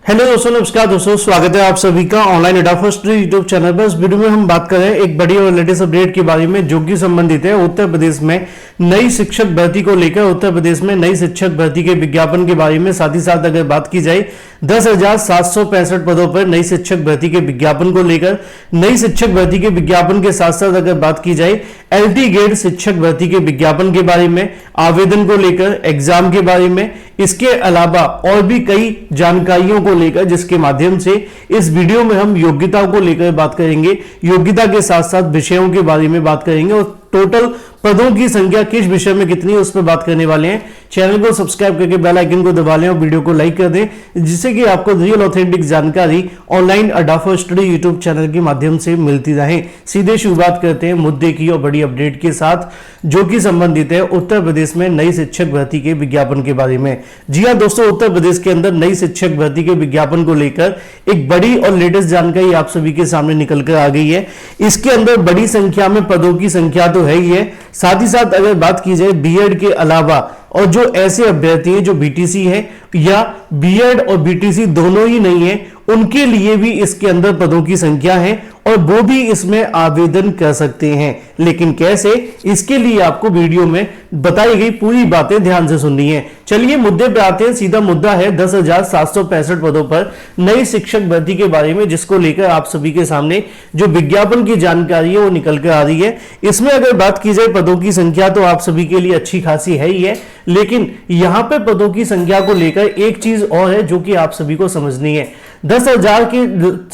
Hello दोस्तों, नमस्कार दोस्तों, स्वागत है आप सभी का ऑनलाइन अड्डा फॉर स्टडी यूट्यूब चैनल पर। इस वीडियो में हम बात कर रहे हैं एक बड़ी और लेटेस्ट अपडेट के बारे में जो कि संबंधित है उत्तर प्रदेश में नई शिक्षक भर्ती को लेकर। उत्तर प्रदेश में नई शिक्षक भर्ती के विज्ञापन के बारे में, साथ ही साथ अगर बात की जाए 10,765 पदों पर नई शिक्षक भर्ती के विज्ञापन को लेकर, नई शिक्षक भर्ती के विज्ञापन के साथ साथ अगर बात की जाए एलटी ग्रेड शिक्षक भर्ती के विज्ञापन के बारे में, आवेदन को लेकर, एग्जाम के बारे में, इसके अलावा और भी कई जानकारियों को लेकर, जिसके माध्यम से इस वीडियो में हम योग्यताओं को लेकर बात करेंगे, योग्यता के साथ साथ विषयों के बारे में बात करेंगे और टोटल पदों की संख्या किस विषय में कितनी है उस पर बात करने वाले हैं। चैनल को सब्सक्राइब करके बेल आइकन को दबा लें और वीडियो को लाइक कर दें, जिससे कि आपको रियल ऑथेंटिक जानकारी ऑनलाइन अड्डा फॉर स्टडी यूट्यूब चैनल के माध्यम से मिलती रहे। सीधे शुरुआत करते हैं मुद्दे की और बड़ी अपडेट के साथ, जो कि संबंधित है उत्तर प्रदेश में नई शिक्षक भर्ती के विज्ञापन के बारे में। जी हाँ दोस्तों, उत्तर प्रदेश के अंदर नई शिक्षक भर्ती के विज्ञापन को लेकर एक बड़ी और लेटेस्ट जानकारी आप सभी के सामने निकल कर आ गई है। इसके अंदर बड़ी संख्या में पदों की संख्या तो है ही है, साथ ही साथ अगर बात की जाए बीएड के अलावा और जो ऐसे अभ्यर्थी हैं जो बीटीसी है या बीएड और बीटीसी दोनों ही नहीं है, उनके लिए भी इसके अंदर पदों की संख्या है और वो भी इसमें आवेदन कर सकते हैं। लेकिन कैसे, इसके लिए आपको वीडियो में बताई गई पूरी बातें ध्यान से सुननी है। चलिए मुद्दे पे आते हैं। सीधा मुद्दा है 10,765 पदों पर नई शिक्षक भर्ती के बारे में, जिसको लेकर आप सभी के सामने जो विज्ञापन की जानकारी है वो निकल कर आ रही है। इसमें अगर बात की जाए पदों की संख्या तो आप सभी के लिए अच्छी खासी है ही है, लेकिन यहां पे पदों की संख्या को लेकर एक चीज और है जो कि आप सभी को समझनी है। 10,000 के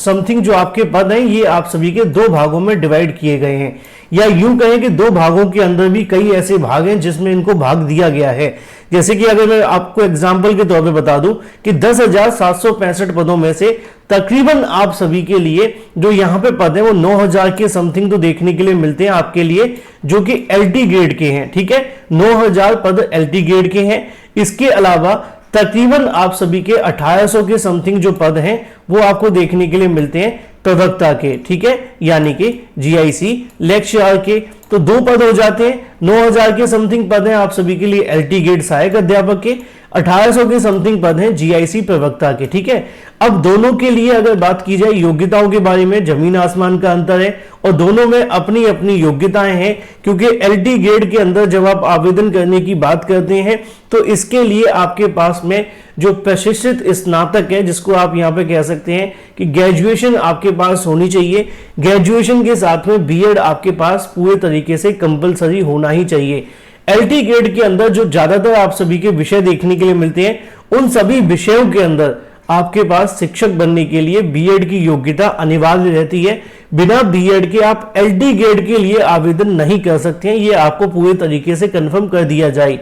समथिंग जो आपके पद हैं ये आप सभी के दो भागों में डिवाइड किए गए हैं, या यूं कहें कि दो भागों के अंदर भी कई ऐसे भाग हैं जिसमें इनको भाग दिया गया है। जैसे कि अगर मैं आपको एग्जांपल के तौर पे बता दूं कि 10,765 पदों में से तकरीबन आप सभी के लिए जो यहां पे पद है वो 9,000 के समथिंग तो देखने के लिए मिलते हैं आपके लिए, जो कि एलटी ग्रेड के हैं। ठीक है, 9,000 पद एलटी ग्रेड के हैं। इसके अलावा तकरीबन आप सभी के 1,800 के समथिंग जो पद हैं वो आपको देखने के लिए मिलते हैं प्रवक्ता के। ठीक है, यानी कि जीआईसी लेक्चरर के। तो दो पद हो जाते हैं। 9,000 के समथिंग पद हैं आप सभी के लिए एलटी ग्रेड सहायक अध्यापक के, 1,800 के समथिंग पद हैं जीआईसी प्रवक्ता के। ठीक है, अब दोनों के लिए अगर बात की जाए योग्यताओं के बारे में, जमीन आसमान का अंतर है और दोनों में अपनी अपनी योग्यताएं हैं। क्योंकि एलटी ग्रेड के अंदर जब आप आवेदन करने की बात करते हैं तो इसके लिए आपके पास में जो प्रशिक्षित स्नातक है, जिसको आप यहां पे कह सकते हैं कि ग्रेजुएशन आपके पास होनी चाहिए। ग्रेजुएशन के साथ में बीएड आपके पास पूरे तरीके से कंपलसरी होना ही चाहिए। एलटी ग्रेड के अंदर जो ज्यादातर आप सभी के विषय देखने के लिए मिलते हैं, उन सभी विषयों के अंदर आपके पास शिक्षक बनने के लिए बीएड की योग्यता अनिवार्य रहती है। बिना बीएड के आप एलटी ग्रेड के लिए आवेदन नहीं कर सकते हैं, ये आपको पूरे तरीके से कंफर्म कर दिया जाए।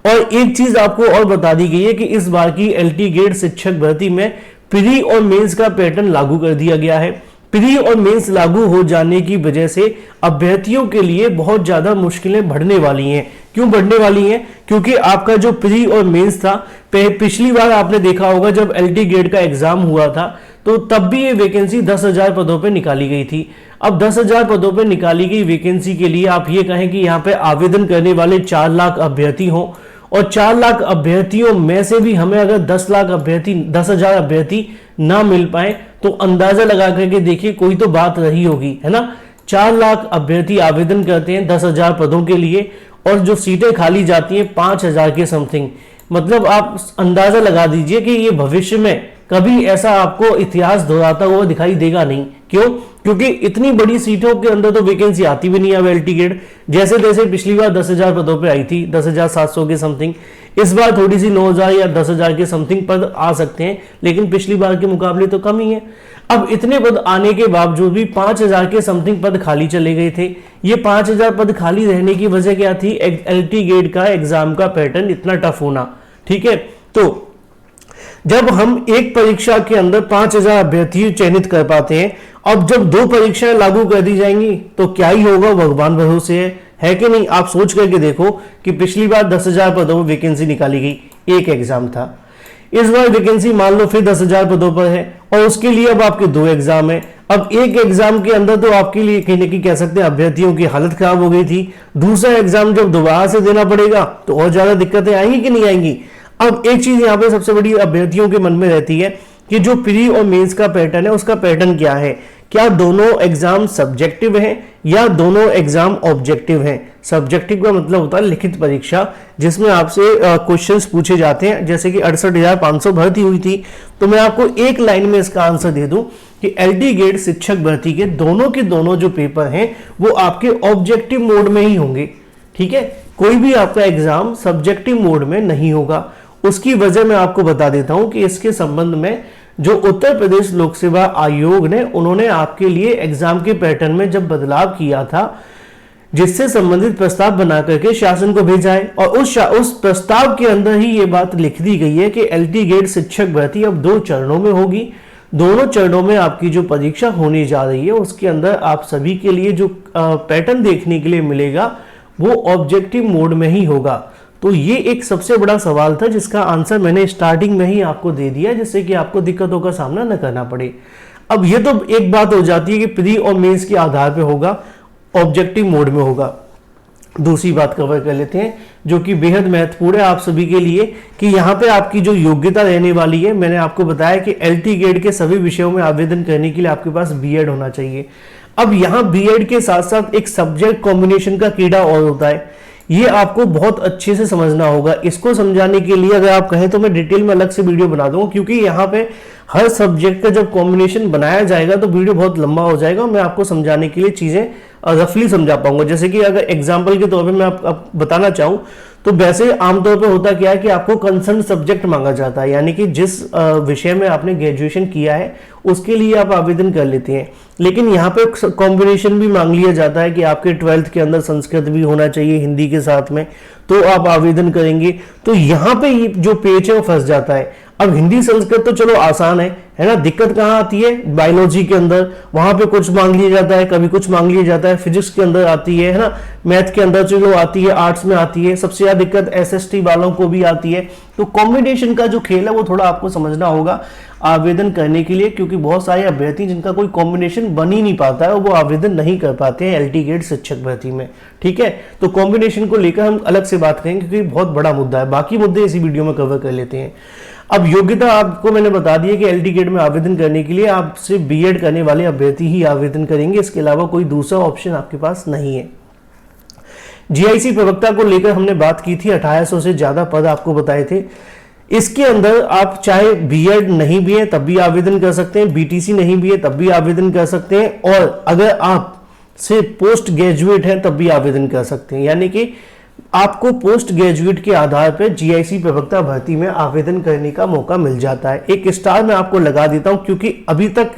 और एक चीज आपको और बता दी गई है कि इस बार की एलटी ग्रेड शिक्षक भर्ती में प्री और मेंस का पैटर्न लागू कर दिया गया है। प्री और मेंस लागू हो जाने की वजह से अभ्यर्थियों के लिए बहुत ज्यादा मुश्किलें बढ़ने वाली हैं। क्यों बढ़ने वाली हैं? क्योंकि आपका जो प्री और मेंस था, पिछली बार आपने देखा होगा जब एलटी ग्रेड का एग्जाम हुआ था तो तब भी ये वैकेंसी 10,000 पदों पे निकाली गई थी। अब 10,000 पदों पे निकाली गई वैकेंसी के लिए आप ये कहें कि यहाँ पे आवेदन करने वाले 4 लाख अभ्यर्थी हों और 4 लाख अभ्यर्थियों में से भी हमें अगर 10,000 अभ्यर्थी ना मिल पाए तो अंदाजा लगा करके देखिए कोई तो बात रही होगी, है ना। 4 लाख अभ्यर्थी आवेदन करते हैं 10,000 पदों के लिए और जो सीटें खाली जाती हैं 5,000 के समथिंग। मतलब आप अंदाजा लगा दीजिए कि ये भविष्य में कभी ऐसा आपको इतिहास दोहराता हुआ दिखाई देगा नहीं। क्यों? क्योंकि इतनी बड़ी सीटों के अंदर तो वैकेंसी आती भी नहीं है एलटी ग्रेड। जैसे जैसे पिछली बार 10,000 पदों पे आई थी, 10,700 के समथिंग, इस बार थोड़ी सी 9,000 या 10,000 के समथिंग पद आ सकते हैं, लेकिन पिछली बार के मुकाबले तो कम ही है। अब इतने पद आने के बावजूद भी 5,000 के समथिंग पद खाली चले गए थे। ये 5,000 पद खाली रहने की वजह क्या थी? एलटी ग्रेड का एग्जाम का पैटर्न इतना टफ होना। ठीक है, तो जब हम एक परीक्षा के अंदर 5,000 अभ्यर्थी चयनित कर पाते हैं, अब जब 2 परीक्षाएं लागू कर दी जाएंगी तो क्या ही होगा, भगवान भरोसे है कि नहीं। आप सोच करके देखो कि पिछली बार 10,000 पदों पर वैकेंसी निकाली गई, एक एग्जाम था। इस बार वैकेंसी मान लो फिर 10,000 पदों पर है और उसके लिए अब आपके 2 एग्जाम है। अब एक एग्जाम के अंदर तो आपके लिए कहीं ना कहीं कह सकते हैं अभ्यर्थियों की हालत खराब हो गई थी। दूसरा एग्जाम जब दोबारा से देना पड़ेगा तो और ज्यादा दिक्कतें आएंगी कि नहीं आएंगी। अब एक चीज यहाँ पे सबसे बड़ी अभ्यर्थियों के मन में रहती है कि जो प्री और मेंस का पैटर्न है उसका पैटर्न क्या है, क्या दोनों एग्जाम सब्जेक्टिव हैं या दोनों एग्जाम ऑब्जेक्टिव हैं। सब्जेक्टिव का मतलब होता है लिखित परीक्षा, जिसमें आपसे क्वेश्चंस पूछे जाते हैं। जैसे कि 68,500 भर्ती हुई थी, तो मैं आपको एक लाइन में इसका आंसर दे दूं कि एलटी गेट शिक्षक भर्ती के दोनों जो पेपर हैं वो आपके ऑब्जेक्टिव मोड में ही होंगे। ठीक है, कोई भी आपका एग्जाम सब्जेक्टिव मोड में नहीं होगा। उसकी वजह मैं आपको बता देता हूं कि इसके संबंध में जो उत्तर प्रदेश लोक सेवा आयोग ने, उन्होंने आपके लिए एग्जाम के पैटर्न में जब बदलाव किया था, जिससे संबंधित प्रस्ताव बना करके शासन को भेजा है, और उस प्रस्ताव के अंदर ही ये बात लिख दी गई है कि एलटी गेट शिक्षक भर्ती अब 2 चरणों में होगी। दोनों चरणों में आपकी जो परीक्षा होने जा रही है उसके अंदर आप सभी के लिए जो पैटर्न देखने के लिए मिलेगा वो ऑब्जेक्टिव मोड में ही होगा। तो ये एक सबसे बड़ा सवाल था जिसका आंसर मैंने स्टार्टिंग में ही आपको दे दिया, जिससे कि आपको दिक्कतों का सामना न करना पड़े। अब ये तो एक बात हो जाती है कि प्री और मेंस के आधार पे होगा, ऑब्जेक्टिव मोड में होगा। दूसरी बात कवर कर लेते हैं जो कि बेहद महत्वपूर्ण है आप सभी के लिए, कि यहाँ पे आपकी जो योग्यता रहने वाली है। मैंने आपको बताया कि एलटी गेट के सभी विषयों में आवेदन करने के लिए आपके पास बीएड होना चाहिए। अब यहाँ बीएड के साथ साथ एक सब्जेक्ट कॉम्बिनेशन का कीड़ा और होता है, ये आपको बहुत अच्छे से समझना होगा। इसको समझाने के लिए अगर आप कहें तो मैं डिटेल में अलग से वीडियो बना दूंगा, क्योंकि यहाँ पे हर सब्जेक्ट का जब कॉम्बिनेशन बनाया जाएगा तो वीडियो बहुत लंबा हो जाएगा। मैं आपको समझाने के लिए चीजें रफली समझा पाऊंगा। जैसे कि अगर एग्जाम्पल के तौर पे मैं आप बताना चाहूँ तो वैसे आमतौर पे होता क्या है कि आपको कंसर्न सब्जेक्ट मांगा जाता है, यानी कि जिस विषय में आपने ग्रेजुएशन किया है उसके लिए आप आवेदन कर लेते हैं। लेकिन यहाँ पे कॉम्बिनेशन भी मांग लिया जाता है कि आपके 12th के अंदर संस्कृत भी होना चाहिए हिंदी के साथ में, तो आप आवेदन करेंगे। तो यहाँ पे जो पेच है वो फंस जाता है। अब हिंदी संस्कृत तो चलो आसान है ना, दिक्कत कहाँ आती है बायोलॉजी के अंदर, वहां पे कुछ मांग लिया जाता है, कभी कुछ मांग लिया जाता है, फिजिक्स के अंदर आती है ना, मैथ के अंदर चलो आती है, आर्ट्स में आती है, सबसे ज्यादा दिक्कत एसएसटी वालों को भी आती है। तो कॉम्बिनेशन का जो खेल है वो थोड़ा आपको समझना होगा आवेदन करने के लिए, क्योंकि बहुत सारे अभ्यर्थी जिनका कोई कॉम्बिनेशन बन ही नहीं पाता है वो आवेदन नहीं कर पाते हैं एलटी गेट शिक्षक भर्ती में। ठीक है, तो कॉम्बिनेशन को लेकर हम अलग से बात करेंगे क्योंकि बहुत बड़ा मुद्दा है, बाकी मुद्दे इसी वीडियो में कवर कर लेते हैं। अब योग्यता आपको मैंने बता दी है कि एलटी गेट में आवेदन करने के लिए आप सिर्फ बीएड करने वाले अभ्यर्थी ही आवेदन करेंगे, इसके अलावा कोई दूसरा ऑप्शन आपके पास नहीं है। जीआईसी प्रवक्ता को लेकर हमने बात की थी, 2800 से ज्यादा पद आपको बताए थे। इसके अंदर आप चाहे बीएड नहीं भी है तब भी आवेदन कर सकते हैं, बीटीसी नहीं भी है तब भी आवेदन कर सकते हैं, और अगर आप से पोस्ट ग्रेजुएट हैं तब भी आवेदन कर सकते हैं। यानी कि आपको पोस्ट ग्रेजुएट के आधार पर जीआईसी प्रवक्ता भर्ती में आवेदन करने का मौका मिल जाता है। एक स्टार मैं आपको लगा देता हूं क्योंकि अभी तक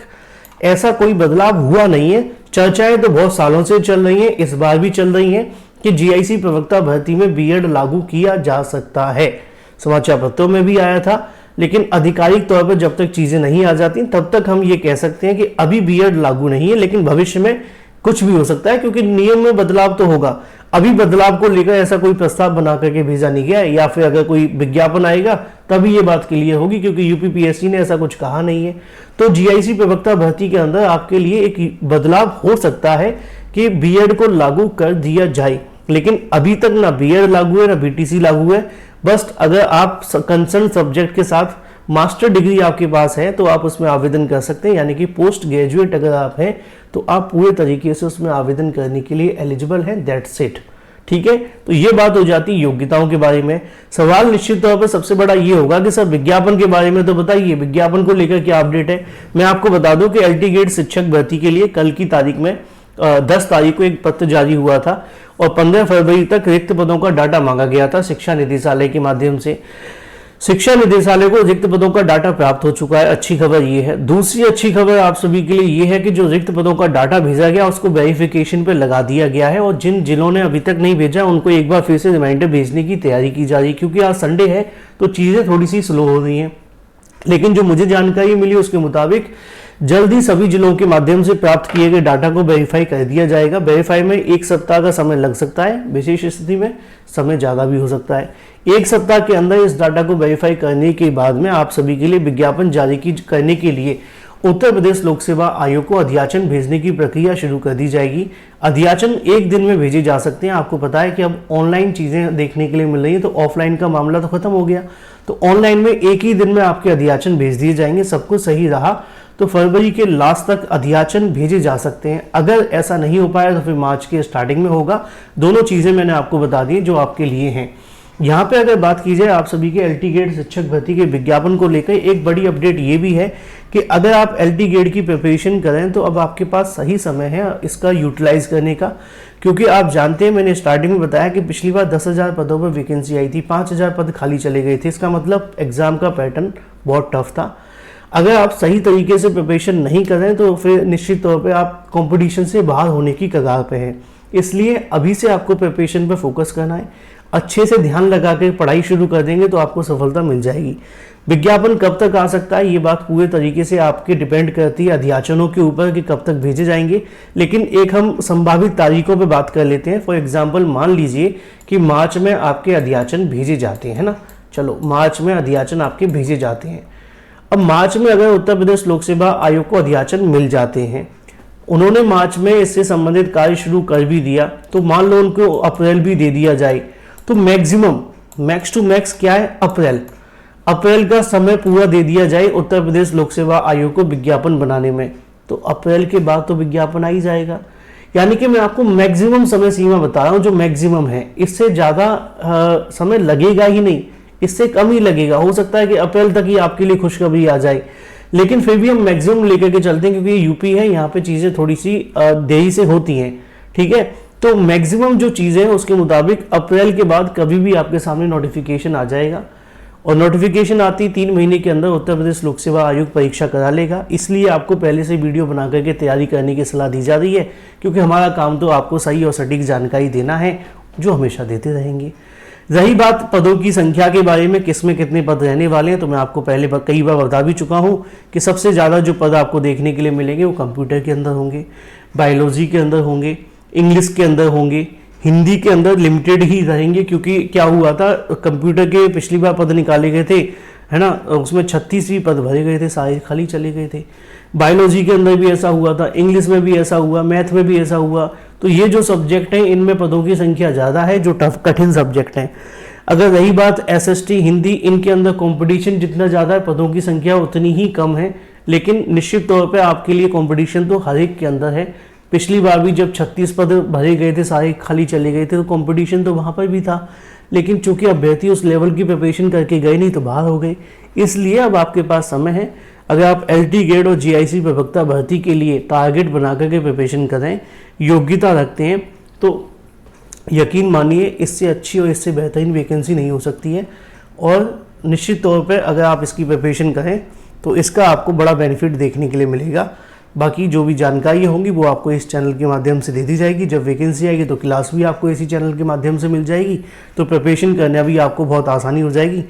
ऐसा कोई बदलाव हुआ नहीं है। चर्चाएं तो बहुत सालों से चल रही हैं, इस बार भी चल रही हैं कि जीआईसी प्रवक्ता भर्ती में बीएड लागू किया जा सकता है। समाचार पत्रों में भी आया था, लेकिन आधिकारिक तौर पर जब तक चीजें नहीं आ जाती तब तक हम ये कह सकते हैं कि अभी बीएड लागू नहीं है, लेकिन भविष्य में कुछ भी हो सकता है क्योंकि नियम में बदलाव तो होगा। अभी बदलाव को लेकर ऐसा कोई प्रस्ताव बना करके भेजा नहीं गया है, या फिर अगर कोई विज्ञापन आएगा तभी ये बात क्लियर होगी, क्योंकि यूपीपीएससी ने ऐसा कुछ कहा नहीं है। तो जीआईसी प्रवक्ता भर्ती के अंदर आपके लिए एक बदलाव हो सकता है कि बीएड को लागू कर दिया जाए, लेकिन अभी तक ना बीएड लागू है ना बीटीसी लागू है। बस अगर आप कंसर्न सब्जेक्ट के साथ मास्टर डिग्री आपके पास है तो आप उसमें आवेदन कर सकते हैं, यानी कि पोस्ट ग्रेजुएट अगर आप हैं तो आप पूरे तरीके से उसमें आवेदन करने के लिए एलिजिबल हैं, दैट्स इट। ठीक है, तो ये बात हो जाती है योग्यताओं के बारे में। सवाल निश्चित तौर पर सबसे बड़ा ये होगा कि सर विज्ञापन के बारे में तो बताइए, विज्ञापन को लेकर क्या अपडेट है। मैं आपको बता दूं कि एलटी गेट शिक्षक भर्ती के लिए कल की तारीख में 10 तारीख को एक पत्र जारी हुआ था और 15 फरवरी तक रिक्त पदों का डाटा मांगा गया था शिक्षा निदेशालय के माध्यम से। शिक्षा निदेशालय को रिक्त पदों का डाटा प्राप्त हो चुका है, अच्छी खबर ये है। दूसरी अच्छी खबर आप सभी के लिए ये है कि जो रिक्त पदों का डाटा भेजा गया उसको वेरिफिकेशन पे लगा दिया गया है, और जिन जिलों ने अभी तक नहीं भेजा उनको एक बार फिर से रिमाइंडर भेजने की तैयारी की जा रही है, क्योंकि आज संडे है तो चीजें थोड़ी सी स्लो हो रही हैं। लेकिन जो मुझे जानकारी मिली उसके मुताबिक जल्द ही सभी जिलों के माध्यम से प्राप्त किए गए डाटा को वेरीफाई कर दिया जाएगा। वेरीफाई में 1 सप्ताह का समय लग सकता है, विशेष स्थिति में समय ज्यादा भी हो सकता है। 1 सप्ताह के अंदर इस डाटा को वेरीफाई करने के बाद में आप सभी के लिए विज्ञापन जारी करने के लिए उत्तर प्रदेश लोक सेवा आयोग को अध्याचन भेजने की प्रक्रिया शुरू कर दी जाएगी। अध्याचन 1 दिन में भेजे जा सकते हैं। आपको पता है कि अब ऑनलाइन चीजें देखने के लिए मिल रही है, तो ऑफलाइन का मामला तो खत्म हो गया। तो ऑनलाइन में एक ही दिन में आपके अध्याचन भेज दिए जाएंगे। सब कुछ सही रहा तो फरवरी के लास्ट तक अध्याचन भेजे जा सकते हैं। अगर ऐसा नहीं हो पाया तो फिर मार्च के स्टार्टिंग में होगा। दोनों चीज़ें मैंने आपको बता दी जो आपके लिए हैं। यहाँ पे अगर बात की जाए आप सभी के LT गेट शिक्षक भर्ती के विज्ञापन को लेकर एक बड़ी अपडेट ये भी है कि अगर आप LT गेट की प्रिपरेशन करें तो अब आपके पास सही समय है इसका यूटिलाइज करने का, क्योंकि आप जानते हैं मैंने स्टार्टिंग में बताया कि पिछली बार 10,000 पदों पर वैकेंसी आई थी, 5,000 पद खाली चले गए थे। इसका मतलब एग्जाम का पैटर्न बहुत टफ था। अगर आप सही तरीके से प्रिपरेशन नहीं करें तो फिर निश्चित तौर पे आप कंपटीशन से बाहर होने की कगार पे हैं। इसलिए अभी से आपको प्रिपरेशन पे फोकस करना है। अच्छे से ध्यान लगा के पढ़ाई शुरू कर देंगे तो आपको सफलता मिल जाएगी। विज्ञापन कब तक आ सकता है ये बात पूरे तरीके से आपके डिपेंड करती है अध्याचनों के ऊपर कि कब तक भेजे जाएंगे। लेकिन एक हम संभावित तारीखों पे बात कर लेते हैं। फॉर एग्जांपल मान लीजिए कि मार्च में आपके अध्याचन भेजे जाते हैं ना, चलो मार्च में अध्याचन आपके भेजे जाते हैं। अब मार्च में अगर उत्तर प्रदेश लोक सेवा आयोग को अध्याचन मिल जाते हैं, उन्होंने मार्च में इससे संबंधित कार्य शुरू कर भी दिया, तो मान लो उनको अप्रैल भी दे दिया जाए तो मैक्सिमम मैक्स टू मैक्स क्या है अप्रैल का समय पूरा दे दिया जाए उत्तर प्रदेश लोक सेवा आयोग को विज्ञापन बनाने में, तो अप्रैल के बाद तो विज्ञापन आ ही जाएगा। यानी कि मैं आपको मैक्सिमम समय सीमा बता रहा हूं जो मैक्सिमम है, इससे ज्यादा समय लगेगा ही नहीं, इससे कम ही लगेगा। हो सकता है कि अप्रैल तक ही आपके लिए खुशखबरी आ जाए, लेकिन फिर भी हम मैक्सिमम लेकर के चलते हैं क्योंकि ये यूपी है, यहाँ पे चीजें थोड़ी सी देरी से होती हैं। ठीक है, तो मैक्सिमम जो चीजें हैं उसके मुताबिक अप्रैल के बाद कभी भी आपके सामने नोटिफिकेशन आ जाएगा, और नोटिफिकेशन आती 3 महीने के अंदर उत्तर प्रदेश लोक सेवा आयोग परीक्षा करा लेगा। इसलिए आपको पहले से वीडियो बना करके तैयारी करने की सलाह दी जा रही है, क्योंकि हमारा काम तो आपको सही और सटीक जानकारी देना है, जो हमेशा देते रहेंगे। रही बात पदों की संख्या के बारे में, किसमें कितने पद रहने वाले हैं, तो मैं आपको पहले कई बार बता भी चुका हूं कि सबसे ज़्यादा जो पद आपको देखने के लिए मिलेंगे वो कंप्यूटर के अंदर होंगे, बायोलॉजी के अंदर होंगे, इंग्लिश के अंदर होंगे, हिंदी के अंदर लिमिटेड ही रहेंगे। क्योंकि क्या हुआ था, कंप्यूटर के पिछली बार पद निकाले गए थे, है ना, उसमें 36 भी पद भरे गए थे, सारे खाली चले गए थे। बायोलॉजी के अंदर भी ऐसा हुआ था, इंग्लिश में भी ऐसा हुआ, मैथ में भी ऐसा हुआ। तो ये जो सब्जेक्ट हैं इनमें पदों की संख्या ज़्यादा है, जो टफ कठिन सब्जेक्ट हैं। अगर रही बात SST हिंदी, इनके अंदर कंपटीशन जितना ज़्यादा है पदों की संख्या उतनी ही कम है, लेकिन निश्चित तौर पे आपके लिए कंपटीशन तो हर एक के अंदर है। पिछली बार भी जब 36 पद भरे गए थे, सारे खाली चले गए थे, तो कंपटीशन तो वहाँ पर भी था, लेकिन चूंकि अभ्यर्थी उस लेवल की प्रिपरेशन करके गए नहीं तो बाहर हो गए। इसलिए अब आपके पास समय है, अगर आप LT गेट और GIC प्रवक्ता भर्ती के लिए टारगेट बना करके प्रिपरेशन करें, योग्यता रखते हैं, तो यकीन मानिए इससे अच्छी और इससे बेहतरीन वैकेंसी नहीं हो सकती है। और निश्चित तौर पर अगर आप इसकी प्रिपरेशन करें तो इसका आपको बड़ा बेनिफिट देखने के लिए मिलेगा। बाकी जो भी जानकारी होंगी वो आपको इस चैनल के माध्यम से दे दी जाएगी। जब वैकेंसी आएगी तो क्लास भी आपको इसी चैनल के माध्यम से मिल जाएगी, तो प्रिपरेशन करने भी आपको बहुत आसानी हो जाएगी।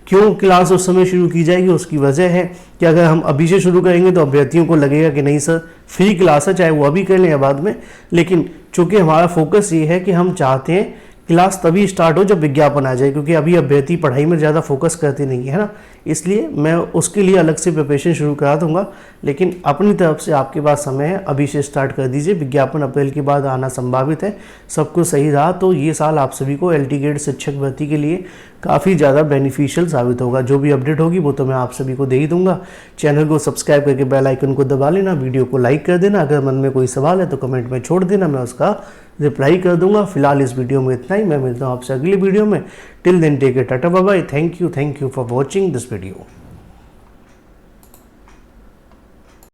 क्यों क्लास उस समय शुरू की जाएगी, उसकी वजह है कि अगर हम अभी से शुरू करेंगे तो अभ्यर्थियों को लगेगा कि नहीं सर फ्री क्लास है, चाहे वो अभी कर लें या बाद में। लेकिन चूंकि हमारा फोकस ये है कि हम चाहते हैं क्लास तभी स्टार्ट हो जब विज्ञापन आ जाए, क्योंकि अभी अभ्यर्थी पढ़ाई में ज़्यादा फोकस करते नहीं है ना, इसलिए मैं उसके लिए अलग से प्रिपरेशन शुरू करा दूंगा। लेकिन अपनी तरफ से आपके पास समय है, अभी से स्टार्ट कर दीजिए। विज्ञापन अप्रैल के बाद आना संभावित है। सब कुछ सही रहा तो ये साल आप सभी को LT गेट शिक्षक भर्ती के लिए काफ़ी ज़्यादा बेनिफिशियल साबित होगा। जो भी अपडेट होगी वो तो मैं आप सभी को दे ही दूंगा। चैनल को सब्सक्राइब करके बेल आइकन को दबा लेना, वीडियो को लाइक कर देना। अगर मन में कोई सवाल है तो कमेंट में छोड़ देना, मैं उसका रिप्लाई कर दूंगा। फिलहाल इस वीडियो में इतना ही, मैं मिलता हूँ आपसे अगली वीडियो में। Till then take care, tata bye bye, thank you for watching this video.